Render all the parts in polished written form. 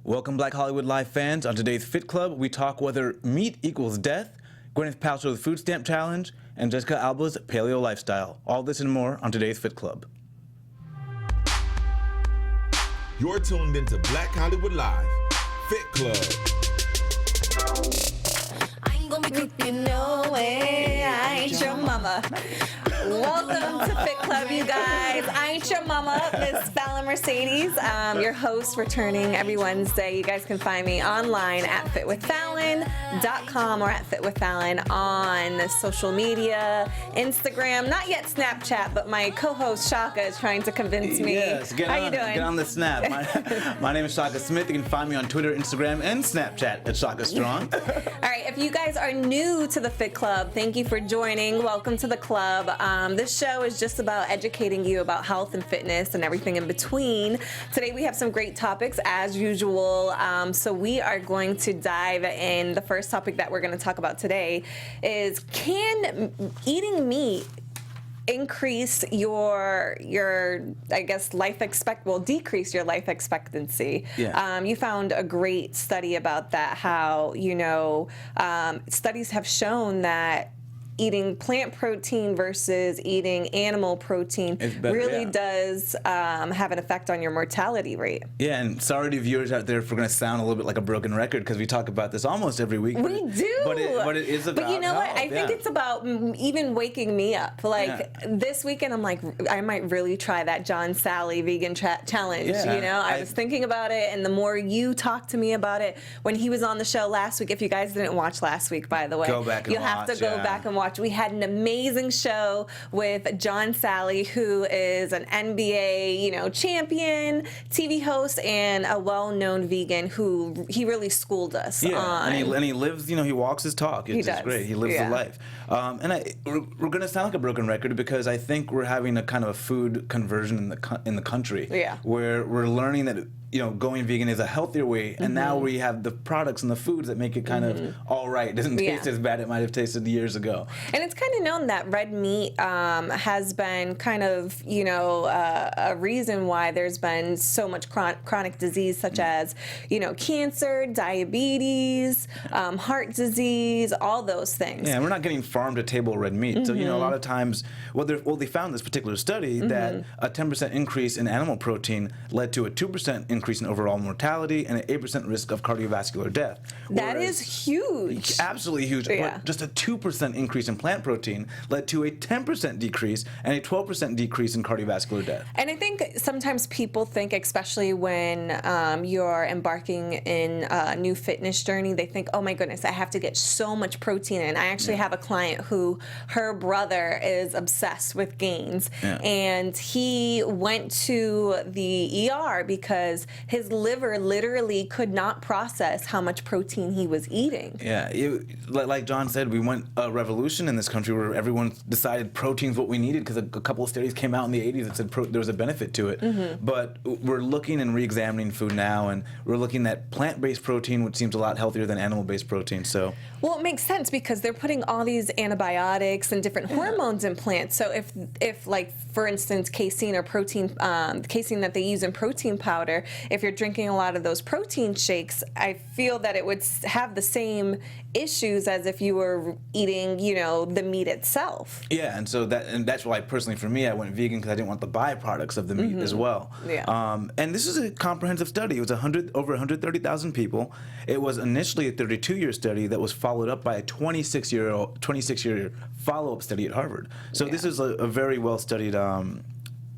Welcome, Black Hollywood Live fans. On today's Fit Club, we talk whether meat equals death, Gwyneth Paltrow's food stamp challenge, and Jessica Alba's paleo lifestyle. All this and more on today's Fit Club. You're tuned into Black Hollywood Live, Fit Club. I ain't gonna be cooking no way. I ain't your mama. Welcome to Fit Club, you guys. I ain't your mama, Miss Fallon Mercedes, your host, returning every Wednesday. You guys can find me online at fitwithfallon.com or at fitwithfallon on social media, Instagram, not yet Snapchat, but my co-host Shaka is trying to convince me. Yes, How you doing? Get on the snap. My name is Shaka Smith. You can find me on Twitter, Instagram, and Snapchat at Shaka Strong. All right, if you guys are new to the Fit Club, thank you for joining. Welcome to the club. This show is just about educating you about health and fitness and everything in between. Today we have some great topics as usual. So we are going to dive in. The first topic that we're going to talk about today is, can eating meat increase your I guess decrease your life expectancy? Yeah. You found a great study about that, how studies have shown that eating plant protein versus eating animal protein really does have an effect on your mortality rate. Yeah, and sorry to viewers out there if we're going to sound a little bit like a broken record, because we talk about this almost every week. We do. But it is about But you know health. what? I think it's about even waking me up. This weekend, I'm like, I might really try that John Sally vegan challenge. Yeah, I was thinking about it, and the more you talk to me about it, when he was on the show last week, if you guys didn't watch last week, by the way, go back and you'll have to go back and watch. We had an amazing show with John Sally, who is an NBA, champion, TV host, and a well-known vegan who he really schooled us on. And he lives, he walks his talk. It's just great. He lives the life. We're going to sound like a broken record, because I think we're having a kind of a food conversion in the country, where we're learning that going vegan is a healthier way, and now we have the products and the foods that make it kind of all right. It doesn't taste as bad it might have tasted years ago. And it's kind of known that red meat has been kind of, a reason why there's been so much chronic disease, such as, cancer, diabetes, heart disease, all those things. Yeah, we're not getting farm-to-table red meat. So, a lot of times, they found in this particular study that a 10% increase in animal protein led to a 2% increase in overall mortality and an 8% risk of cardiovascular death. That is huge. Absolutely huge. Yeah. But just a 2% increase in plant protein led to a 10% decrease and a 12% decrease in cardiovascular death. And I think sometimes people think, especially when you're embarking in a new fitness journey, they think, oh my goodness, I have to get so much protein in. I actually have a client who, her brother is obsessed with gains, and he went to the ER because his liver literally could not process how much protein he was eating. Yeah, like John said, we went a revolution in this country where everyone decided protein's what we needed, because a couple of studies came out in the 80s that said there was a benefit to it. But we're looking and re-examining food now, and we're looking at plant-based protein, which seems a lot healthier than animal-based protein. So, well, it makes sense, because they're putting all these antibiotics and different hormones in plants. So if like, for instance, casein or protein, casein that they use in protein powder, if you're drinking a lot of those protein shakes, I feel that it would have the same issues as if you were eating, the meat itself. Yeah, and that's why personally for me, I went vegan, because I didn't want the byproducts of the meat as well. Yeah. And this is a comprehensive study. It was over 130,000 people. It was initially a 32-year study that was followed up by a 26-year follow-up study at Harvard. So this is a very well studied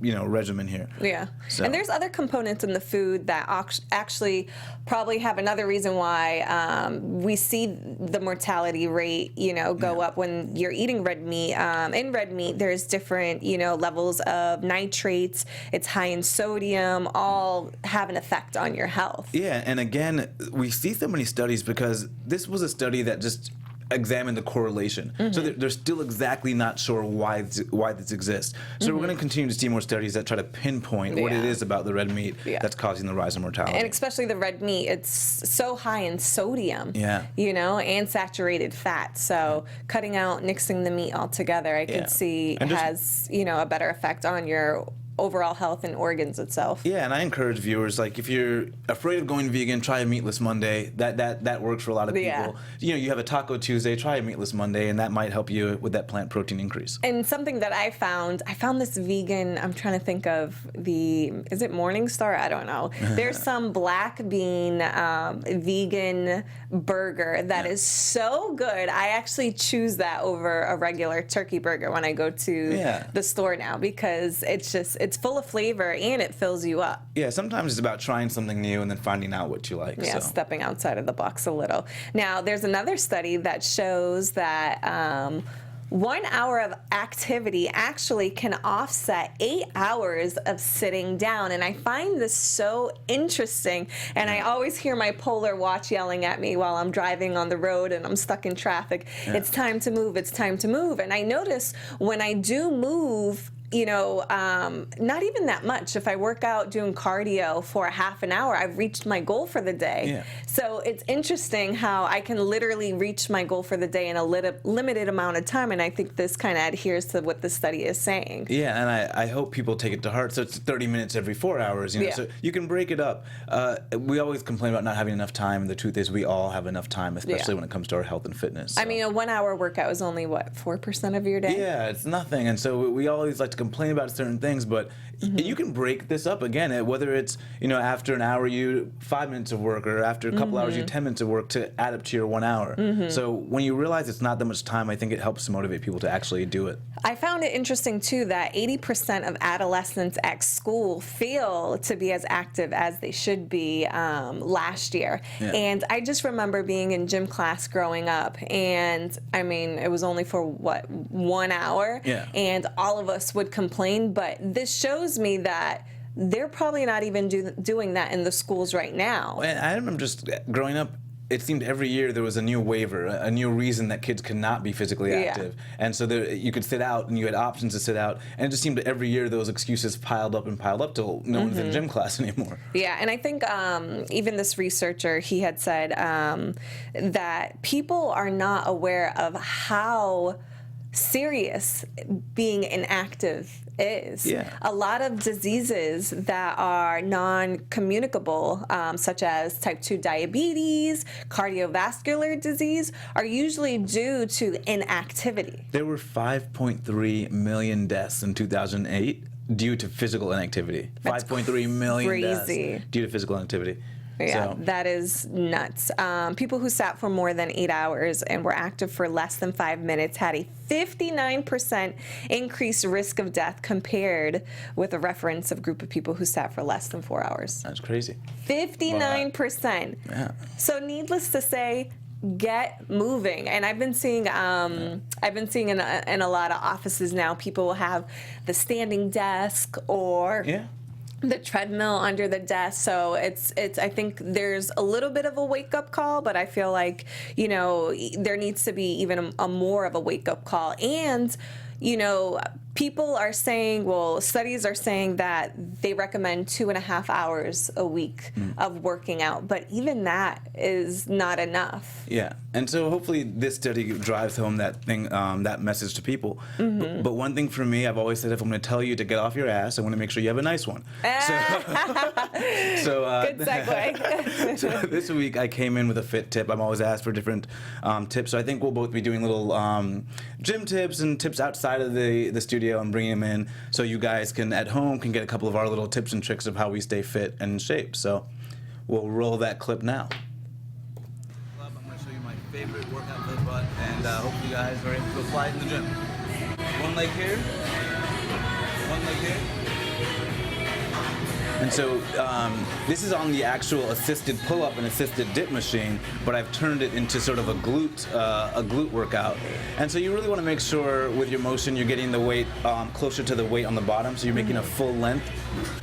regimen here. Yeah. So. And there's other components in the food that actually probably have another reason why we see the mortality rate, go up when you're eating red meat. In red meat, there's different, levels of nitrates. It's high in sodium, all have an effect on your health. Yeah, and again, we see so many studies, because this was a study that just examine the correlation. So they're still exactly not sure why this exists. So we're going to continue to see more studies that try to pinpoint what it is about the red meat that's causing the rise in mortality. And especially the red meat, it's so high in sodium, and saturated fat. So cutting out, nixing the meat altogether, I could see has, a better effect on your overall health and organs itself. Yeah, and I encourage viewers, like, if you're afraid of going vegan, try a meatless Monday. That works for a lot of people. Yeah. You know, you have a Taco Tuesday, try a meatless Monday, and that might help you with that plant protein increase. And something that I found this vegan, I'm trying to think of is it Morningstar? I don't know. There's some black bean vegan burger that is so good. I actually choose that over a regular turkey burger when I go to the store now, because it's full of flavor and it fills you up. Yeah, sometimes it's about trying something new and then finding out what you like. Yeah, stepping outside of the box a little. Now, there's another study that shows that 1 hour of activity actually can offset 8 hours of sitting down. And I find this so interesting. And I always hear my Polar watch yelling at me while I'm driving on the road and I'm stuck in traffic. Yeah. It's time to move. It's time to move. And I notice when I do move, you know, not even that much. If I work out doing cardio for a half an hour, I've reached my goal for the day. Yeah. So it's interesting how I can literally reach my goal for the day in a limited amount of time, and I think this kind of adheres to what the study is saying. Yeah, and I hope people take it to heart. So it's 30 minutes every 4 hours, you know, so you can break it up. We always complain about not having enough time, and the truth is we all have enough time, especially when it comes to our health and fitness. So. I mean, a 1 hour workout is only, what, 4% of your day? Yeah, it's nothing, and so we always like to complain about certain things, but you can break this up again, whether it's, you know, after an hour you 5 minutes of work, or after a couple hours you 10 minutes of work, to add up to your 1 hour. So when you realize it's not that much time, I think it helps to motivate people to actually do it. I found it interesting too that 80% of adolescents at school fail to be as active as they should be last year. And I just remember being in gym class growing up, and I mean, it was only for what, 1 hour, and all of us would complain, but this shows me that they're probably not even doing that in the schools right now. And I remember just growing up, it seemed every year there was a new waiver, a new reason that kids could not be physically active. And so you could sit out, and you had options to sit out. And it just seemed every year those excuses piled up till no one's in gym class anymore. Yeah, and I think even this researcher, he had said that people are not aware of how serious being inactive is. A lot of diseases that are non-communicable, such as type 2 diabetes, cardiovascular disease, are usually due to inactivity. There were 5.3 million deaths in 2008 due to physical inactivity. 5.3 million deaths due to physical inactivity. Yeah, that is nuts. People who sat for more than 8 hours and were active for less than 5 minutes had a 59% increased risk of death compared with a reference of group of people who sat for less than 4 hours. That's crazy. 59%. Yeah. So needless to say, get moving. And I've been seeing in a lot of offices now, people will have the standing desk or the treadmill under the desk. So it's I think there's a little bit of a wake-up call, but I feel like, you know, there needs to be even a more of a wake-up call. And, you know, people are saying, well, studies are saying that they recommend 2.5 hours a week of working out, but even that is not enough. Yeah, and so hopefully this study drives home that thing, that message to people. But one thing for me, I've always said, if I'm going to tell you to get off your ass, I want to make sure you have a nice one. Good segue. So this week I came in with a fit tip. I'm always asked for different tips, so I think we'll both be doing little gym tips and tips outside of the studio and bringing them in, so you guys at home can get a couple of our little tips and tricks of how we stay fit and in shape. So we'll roll that clip now. I'm going to show you my favorite workout for the butt, and hope you guys are able to apply it in the gym. One leg here, one leg here. And so this is on the actual assisted pull-up and assisted dip machine, but I've turned it into sort of a glute workout. And so you really want to make sure with your motion you're getting the weight closer to the weight on the bottom, so you're making a full length.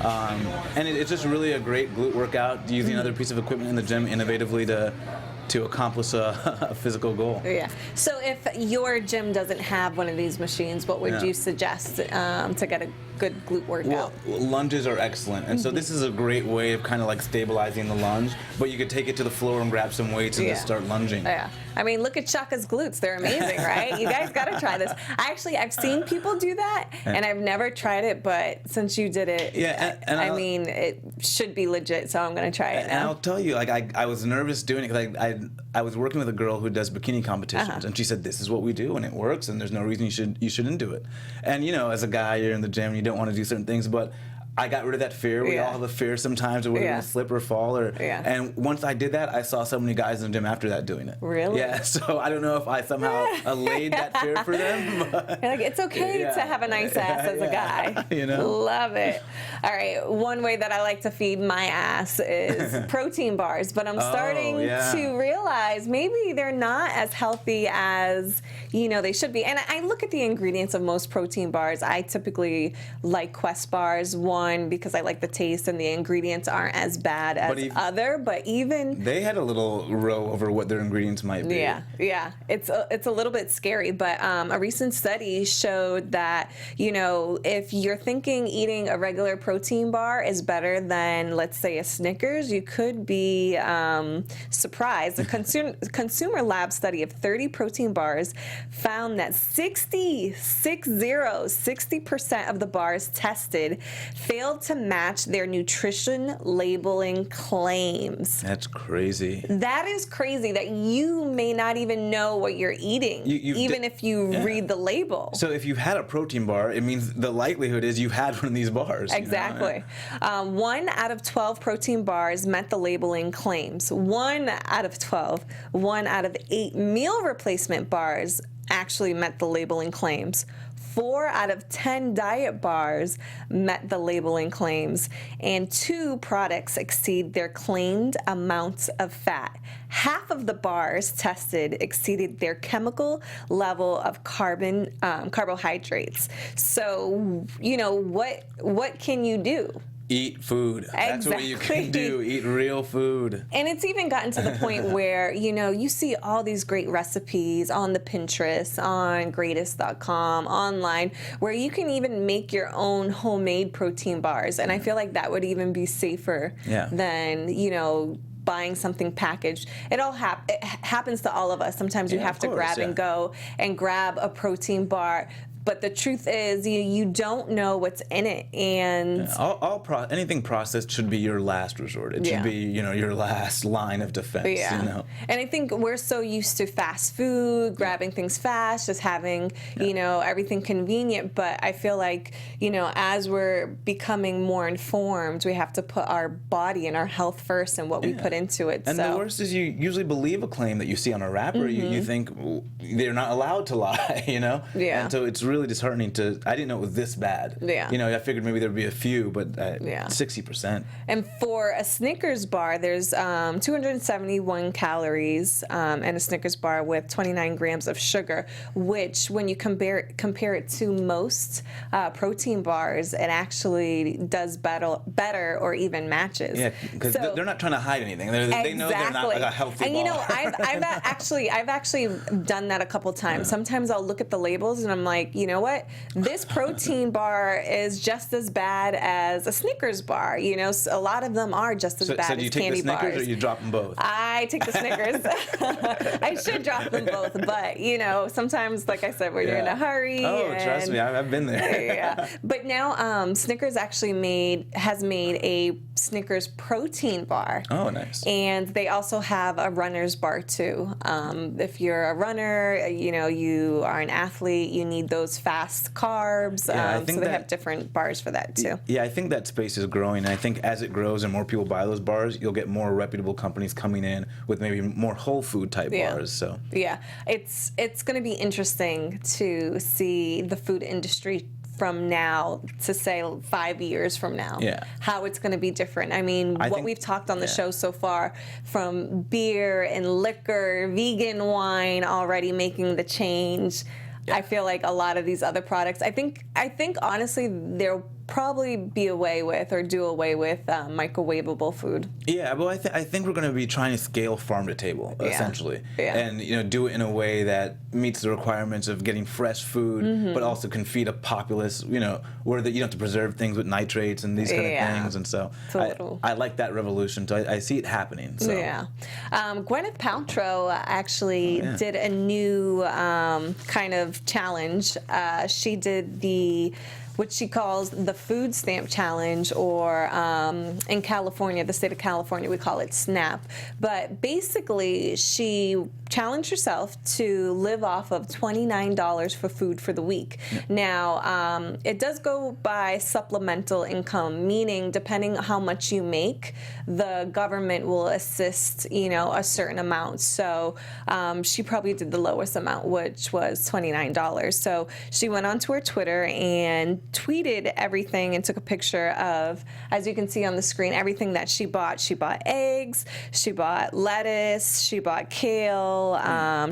And it's just really a great glute workout, using another piece of equipment in the gym innovatively to accomplish a physical goal. Yeah. So if your gym doesn't have one of these machines, what would you suggest to get a good glute workout? Well, lunges are excellent, and so this is a great way of kind of like stabilizing the lunge, but you could take it to the floor and grab some weights and just start lunging. Yeah. I mean, look at Shaka's glutes. They're amazing, right? You guys got to try this. I've seen people do that, and I've never tried it, but since you did it, I mean, it should be legit, so I'm going to try it now. And I'll tell you, like, I was nervous doing it because I was working with a girl who does bikini competitions, and she said, this is what we do, and it works, and there's no reason you shouldn't do it. And, you know, as a guy, you're in the gym, and you don't want to do certain things, but I got rid of that fear. We all have a fear sometimes of whether we're going to slip or fall. And once I did that, I saw so many guys in the gym after that doing it. Really? Yeah, so I don't know if I somehow allayed that fear for them. But you're like, it's okay to have a nice ass as a guy. You know? Love it. All right, one way that I like to feed my ass is protein bars, but I'm starting to realize maybe they're not as healthy as, you know, they should be. And I look at the ingredients of most protein bars. I typically like Quest bars, because I like the taste and the ingredients aren't as bad as but even they had a little row over what their ingredients might be. Yeah, it's a little bit scary, but a recent study showed that, you know, if you're thinking eating a regular protein bar is better than, let's say, a Snickers, you could be surprised. A consumer lab study of 30 protein bars found that 60% of the bars tested failed to match their nutrition labeling claims. That's crazy. That is crazy that you may not even know what you're eating, even if you read the label. So if you've had a protein bar, it means the likelihood is you've had one of these bars. Exactly. You know? 1 out of 12 protein bars met the labeling claims. 1 out of 12. 1 out of 8 meal replacement bars actually met the labeling claims. 4 out of 10 diet bars met the labeling claims, and 2 products exceed their claimed amounts of fat. Half of the bars tested exceeded their chemical level of carbohydrates. So, you know, what can you do? Eat food. That's what you can do. Eat real food. And it's even gotten to the point where, you know, you see all these great recipes on the Pinterest, on greatest.com, online, where you can even make your own homemade protein bars. And I feel like that would even be safer than, you know, buying something packaged. It happens to all of us. Sometimes you have to grab and go and grab a protein bar. But the truth is, you don't know what's in it, and anything processed should be your last resort. It should be, you know, your last line of defense. Yeah. You know? And I think we're so used to fast food, grabbing things fast, just having, you know, everything convenient. But I feel like, you know, as we're becoming more informed, we have to put our body and our health first and what we put into it. And the worst is you usually believe a claim that you see on a wrapper. You think they're not allowed to lie, you know? Yeah. And so it's really disheartening I didn't know it was this bad. Yeah. You know, I figured maybe there'd be a few, but 60%. And for a Snickers bar, there's 271 calories and a Snickers bar with 29 grams of sugar, which when you compare it to most protein bars, it actually does better or even matches. Yeah, because they're not trying to hide anything. They know they're not like a healthy and bar. You know, I've actually done that a couple times. Sometimes I'll look at the labels and I'm like, you know what? This protein bar is just as bad as a Snickers bar. You know, a lot of them are just as bad as candy bars. So do you take the Snickers or you drop them both? I take the Snickers. I should drop them both, but you know, sometimes, like I said, when you're in a hurry. Oh, trust me, I've been there. But now Snickers actually has made a Snickers protein bar. Oh, nice. And they also have a runner's bar too. If you're a runner, you know, you are an athlete, you need those fast carbs. So they have different bars for that too. Yeah, I think that space is growing. And I think as it grows and more people buy those bars, you'll get more reputable companies coming in with maybe more whole food type bars. So it's going to be interesting to see the food industry from now to say 5 years from now, how it's going to be different. I mean, what we've talked on the show so far, from beer and liquor, vegan wine already making the change. I feel like a lot of these other products, I think honestly, they'll probably be away with or do away with microwavable food. Yeah, well, I think we're going to be trying to scale farm to table, essentially. Yeah. And, do it in a way that meets the requirements of getting fresh food, but also can feed a populace, where you don't have to preserve things with nitrates and these kind of things. And so I like that revolution. So I see it happening. So. Yeah. Gwyneth Paltrow actually did a new kind of challenge. She did what she calls the food stamp challenge, or in California, the state of California, we call it SNAP. But basically, she challenged herself to live off of $29 for food for the week. Yeah. Now, it does go by supplemental income, meaning depending on how much you make, the government will assist, a certain amount. So she probably did the lowest amount, which was $29. So she went onto her Twitter and tweeted everything and took a picture of, as you can see on the screen, everything that she bought. She bought eggs, she bought lettuce, she bought kale,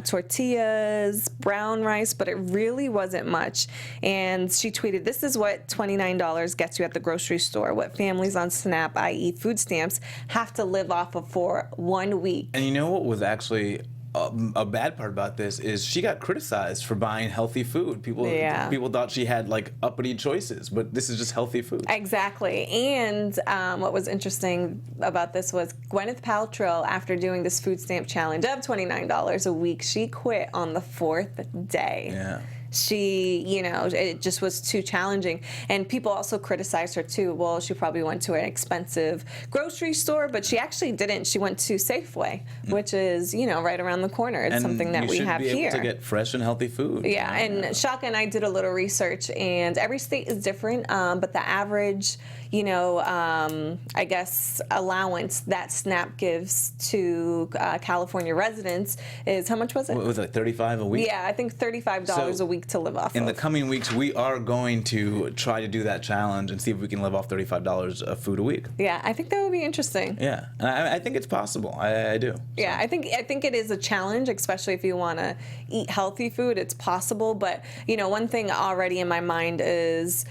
tortillas, brown rice, but it really wasn't much. And she tweeted, "This is what $29 gets you at the grocery store, what families on SNAP, i.e. food stamps, have to live off of for 1 week." And you know what was actually a bad part about this is she got criticized for buying healthy food. People thought she had uppity choices, but this is just healthy food. Exactly. And what was interesting about this was Gwyneth Paltrow, after doing this food stamp challenge of $29 a week, she quit on the 4th day. Yeah. She, it just was too challenging. And people also criticized her too. Well, she probably went to an expensive grocery store, but she actually didn't. She went to Safeway, which is, right around the corner. It's something that we have here. You should be able to get fresh and healthy food. Yeah, and Shaka and I did a little research, and every state is different, but the average, I guess, allowance that SNAP gives to California residents is, how much was it? What was it, $35 a week? Yeah, I think $35 a week to live off in the coming weeks, we are going to try to do that challenge and see if we can live off $35 of food a week. Yeah, I think that would be interesting. Yeah, and I think it's possible. I do. Yeah, so. I think it is a challenge, especially if you want to eat healthy food. It's possible, but one thing already in my mind is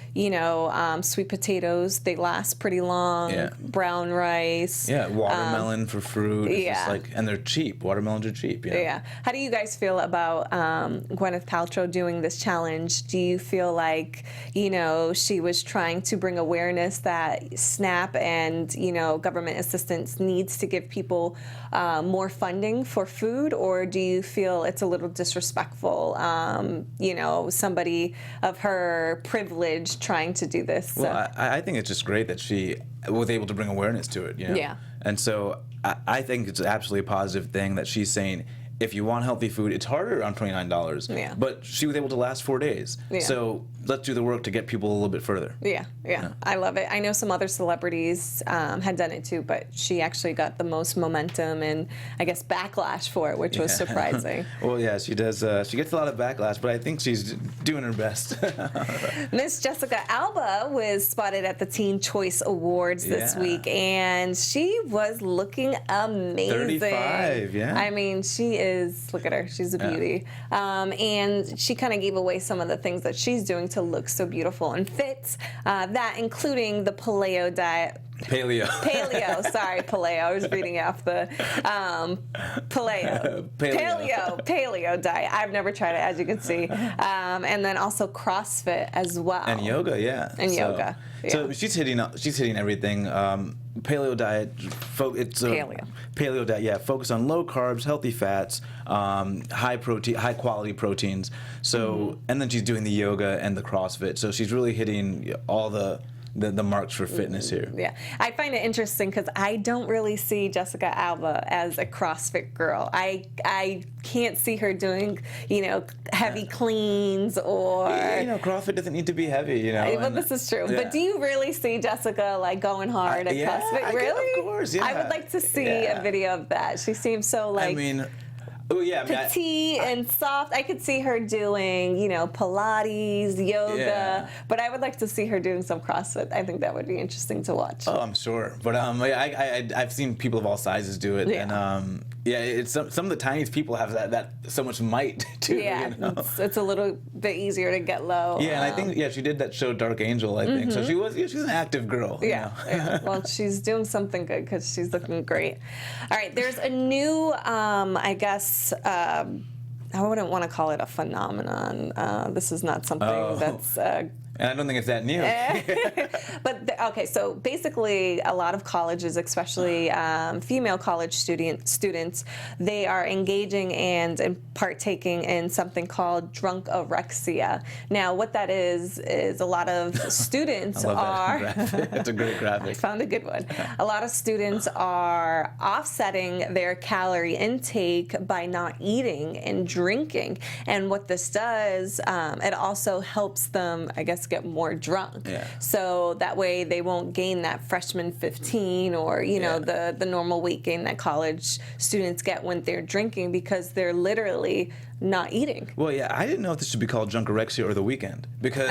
sweet potatoes. They last pretty long. Yeah. Brown rice. Yeah, watermelon for fruit. It's and they're cheap. Watermelons are cheap. Yeah. How do you guys feel about Gwyneth Paltrow doing this challenge? Do you feel like, she was trying to bring awareness that SNAP and, government assistance needs to give people more funding for food, or do you feel it's a little disrespectful, somebody of her privilege trying to do this? Well, I think it's just great that she was able to bring awareness to it, Yeah. And so I think it's absolutely a positive thing that she's saying, if you want healthy food, it's harder on $29. Yeah. But she was able to last 4 days. Yeah. So let's do the work to get people a little bit further. Yeah. I love it. I know some other celebrities had done it too, but she actually got the most momentum and, I guess, backlash for it, which was surprising. Well, yeah, she does. She gets a lot of backlash, but I think she's doing her best. Miss Jessica Alba was spotted at the Teen Choice Awards this week, and she was looking amazing. 35, yeah. I mean, she is, look at her, she's a beauty. And she kind of gave away some of the things that she's doing to look so beautiful and fit, that including the Paleo diet. Paleo. Sorry, Paleo. I was reading off the Paleo diet. I've never tried it, as you can see. And then also CrossFit as well. And yoga, yeah. Yoga. Yeah. So she's hitting everything. Paleo diet, Paleo diet, yeah. Focus on low carbs, healthy fats, high quality proteins. So, and then she's doing the yoga and the CrossFit. So she's really hitting all the marks for fitness here. Yeah, I find it interesting because I don't really see Jessica Alba as a CrossFit girl. I can't see her doing, heavy cleans or... CrossFit doesn't need to be heavy, Well, this is true. Yeah. But do you really see Jessica, going hard at CrossFit? Really? Of course, yeah. I would like to see a video of that. She seems so, petite and soft. I could see her doing, Pilates, yoga, but I would like to see her doing some CrossFit. I think that would be interesting to watch. Oh, I'm sure. But I've seen people of all sizes do it, and it's some of the tiniest people have that so much might too. Yeah, it's a little bit easier to get low. Yeah, and I think she did that show Dark Angel. I think so. She's an active girl. Yeah. Well, she's doing something good because she's looking great. All right, there's a new, I guess. I wouldn't want to call it a phenomenon. This is not something that's. And I don't think it's that new. But okay, so basically, a lot of colleges, especially female college students, they are engaging and partaking in something called drunkorexia. Now, what that is a lot of students are. It's a great graphic. I found a good one. A lot of students are offsetting their calorie intake by not eating and drinking, and what this does, it also helps them, I guess, get more drunk. Yeah. So that way they won't gain that freshman 15 or the normal weight gain that college students get when they're drinking, because they're literally not eating. Well, yeah, I didn't know if this should be called drunkorexia or the weekend, because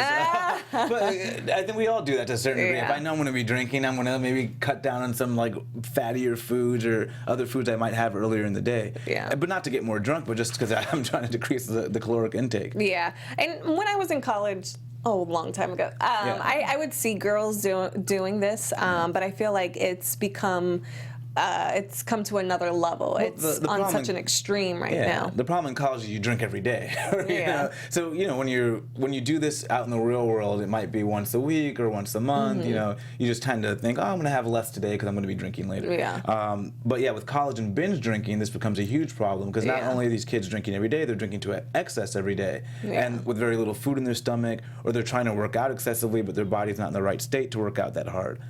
but I think we all do that to a certain degree. If I know I'm going to be drinking, I'm going to maybe cut down on some like fattier foods or other foods I might have earlier in the day. Yeah. But not to get more drunk, but just because I'm trying to decrease the caloric intake. Yeah. And when I was in college, a long time ago, I would see girls doing this, but I feel like it's become it's come to another level. Well, it's on such an extreme right now. The problem in college is you drink every day. You know? So when you do this out in the real world, it might be once a week or once a month. You just tend to think, I'm going to have less today because I'm going to be drinking later. But with college and binge drinking, this becomes a huge problem, because not only are these kids drinking every day, they're drinking to excess every day, and with very little food in their stomach, or they're trying to work out excessively, but their body's not in the right state to work out that hard.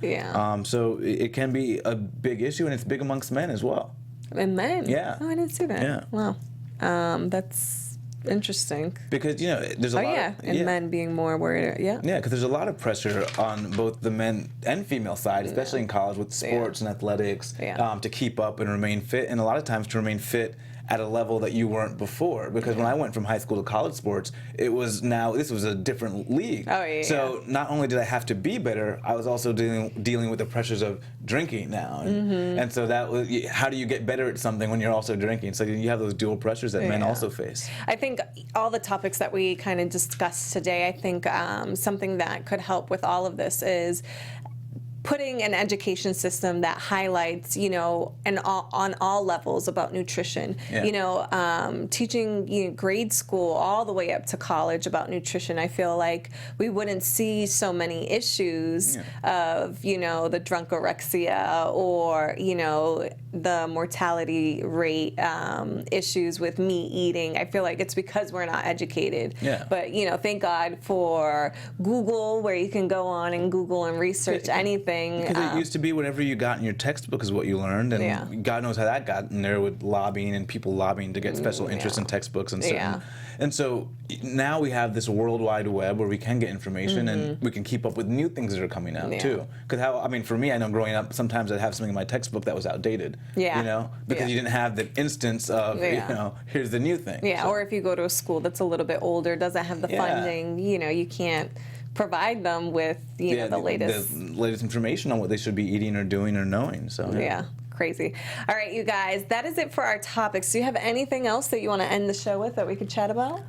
So it can be a big issue, and it's big amongst men as well. And men? Yeah. Oh, I didn't see that. Yeah. Wow. That's interesting. Because, there's a lot of... men being more worried. Yeah, because there's a lot of pressure on both the men and female side, especially in college with sports and athletics, to keep up and remain fit, and a lot of times to remain fit at a level that you weren't before. Because when I went from high school to college sports, this was a different league. So not only did I have to be better, I was also dealing with the pressures of drinking now. And so that was, how do you get better at something when you're also drinking? So you have those dual pressures that men also face. I think all the topics that we kind of discussed today, I think something that could help with all of this is putting an education system that highlights, on all levels about nutrition. Teaching grade school all the way up to college about nutrition. I feel like we wouldn't see so many issues of, the drunkorexia or, the mortality rate issues with meat eating. I feel like it's because we're not educated. But, thank God for Google, where you can go on and Google and research anything. Because it used to be whatever you got in your textbook is what you learned, and God knows how that got in there with lobbying and people lobbying to get special interest in textbooks and certain. And so now we have this World Wide Web where we can get information and we can keep up with new things that are coming out too. Because for me, I know growing up, sometimes I'd have something in my textbook that was outdated. Because you didn't have the instance of here's the new thing. Or if you go to a school that's a little bit older, doesn't have the funding, you can't provide them with the latest information on what they should be eating or doing or knowing. So crazy. All right, you guys, that is it for our topics. Do you have anything else that you want to end the show with that we could chat about?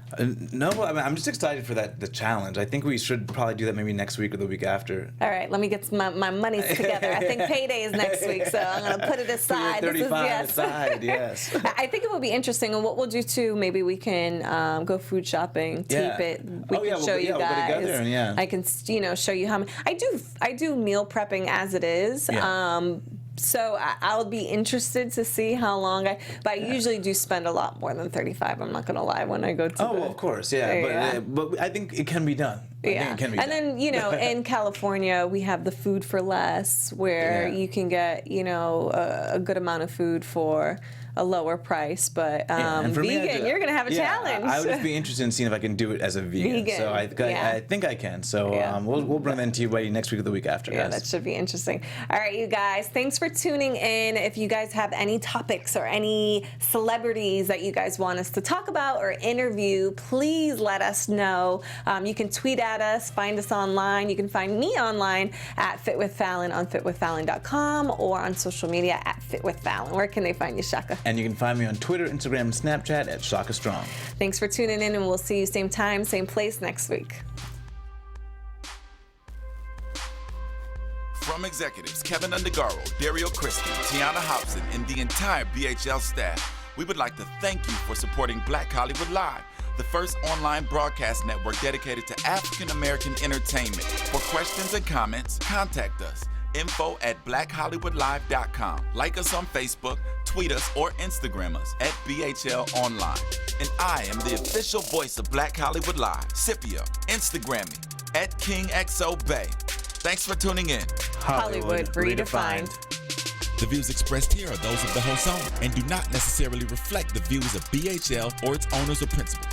No, I'm just excited for the challenge. I think we should probably do that maybe next week or the week after. All right, let me get my monies together. I think payday is next week, so I'm going to put it aside. Put your 35 aside, yes. I think it will be interesting, and what we'll do too, maybe we can go food shopping, tape it. We can show you guys. We'll go together and I can show you how many. I do meal prepping as it is. So I'll be interested to see how long but I usually do spend a lot more than 35. I'm not going to lie when I go to well, of course, but I think it can be done. Then, in California, we have the Food for Less, where you can get, a good amount of food for a lower price. But vegan, you're going to have a challenge. I would just be interested in seeing if I can do it as a vegan. So I think I can. So we'll bring that to you by next week or the week after. Yeah, that should be interesting. All right, you guys, thanks for tuning in. If you guys have any topics or any celebrities that you guys want us to talk about or interview, please let us know. You can tweet at at us, find us online. You can find me online at Fit with Fallon on fitwithfallon.com or on social media at Fit with Fallon. Where can they find you, Shaka? And you can find me on Twitter, Instagram, and Snapchat at Shaka Strong. Thanks for tuning in, and we'll see you same time, same place next week. From executives Keven Undergaro, Dario Christie, Tiana Hobson, and the entire BHL staff, we would like to thank you for supporting Black Hollywood Live, the first online broadcast network dedicated to African American entertainment. For questions and comments, contact us. info@blackhollywoodlive.com. Like us on Facebook, tweet us, or Instagram us at BHL Online. And I am the official voice of Black Hollywood Live, Scipio. Instagram me at KingXOBay. Thanks for tuning in. Hollywood Redefined. The views expressed here are those of the host only and do not necessarily reflect the views of BHL or its owners or principals.